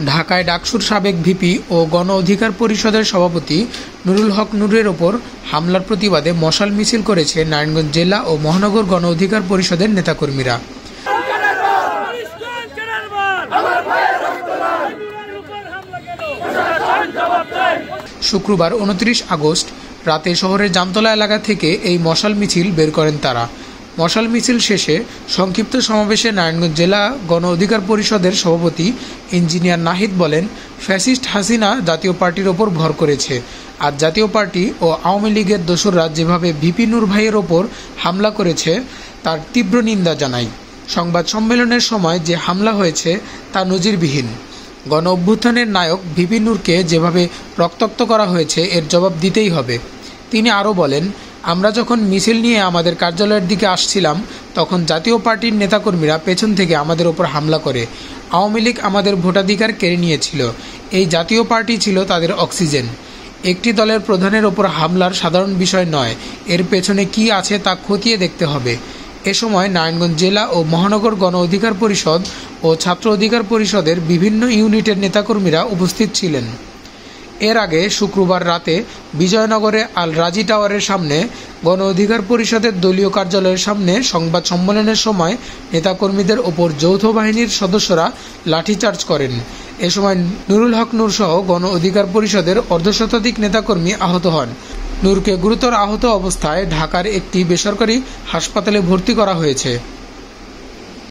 ঢাকায় ডাকসুর সাবেক ভিপি ও গণ অধিকার পরিষদের সভাপতি নুরুল হক নূরের ওপর হামলার প্রতিবাদে মশাল মিছিল করেছে নারায়ণগঞ্জ জেলা ও মহানগর গণ অধিকার পরিষদের নেতাকর্মীরা। শুক্রবার 29 আগস্ট রাতে শহরের জামতলা এলাকা থেকে এই মশাল মিছিল বের করেন তারা। মশাল মিছিল শেষে সংক্ষিপ্ত সমাবেশে নারায়ণগঞ্জ জেলা গণ অধিকার পরিষদের সভাপতি ইঞ্জিনিয়ার নাহিদ বলেন, ফ্যাসিস্ট হাসিনা জাতীয় পার্টির ওপর ভর করেছে, আর জাতীয় পার্টি ও আওয়ামী লীগের দোসররা যেভাবে ভিপি নূর ভাইয়ের ওপর হামলা করেছে তার তীব্র নিন্দা জানাই। সংবাদ সম্মেলনের সময় যে হামলা হয়েছে তা নজিরবিহীন। গণ অভ্যুত্থানের নায়ক ভিপি নূরকে যেভাবে রক্তাক্ত করা হয়েছে এর জবাব দিতেই হবে। তিনি আরও বলেন, আমরা যখন মিছিল নিয়ে আমাদের কার্যালয়ের দিকে আসছিলাম তখন জাতীয় পার্টির নেতাকর্মীরা পেছন থেকে আমাদের ওপর হামলা করে। আওয়ামী লীগ আমাদের ভোটাধিকার কেড়ে নিয়েছিল। এই জাতীয় পার্টি ছিল তাদের অক্সিজেন। একটি দলের প্রধানের ওপর হামলার সাধারণ বিষয় নয়, এর পেছনে কি আছে তা খতিয়ে দেখতে হবে। এ সময় নারায়ণগঞ্জ জেলা ও মহানগর গণ অধিকার পরিষদ ও ছাত্র অধিকার পরিষদের বিভিন্ন ইউনিটের নেতাকর্মীরা উপস্থিত ছিলেন। এর আগে শুক্রবার রাতে বিজয়নগরে আল রাজি টাওয়ারের সামনে গণ অধিকার পরিষদের দলীয় কার্যালয়ের সামনে সংবাদ সম্মেলনের সময় নেতাকর্মীদের ওপর যৌথ বাহিনীর সদস্যরা লাঠিচার্জ করেন। এ সময় নুরুল হক নূর সহ গণ অধিকার পরিষদের অর্ধশতাধিক নেতাকর্মী আহত হন। নূরকে গুরুতর আহত অবস্থায় ঢাকার একটি বেসরকারি হাসপাতালে ভর্তি করা হয়েছে।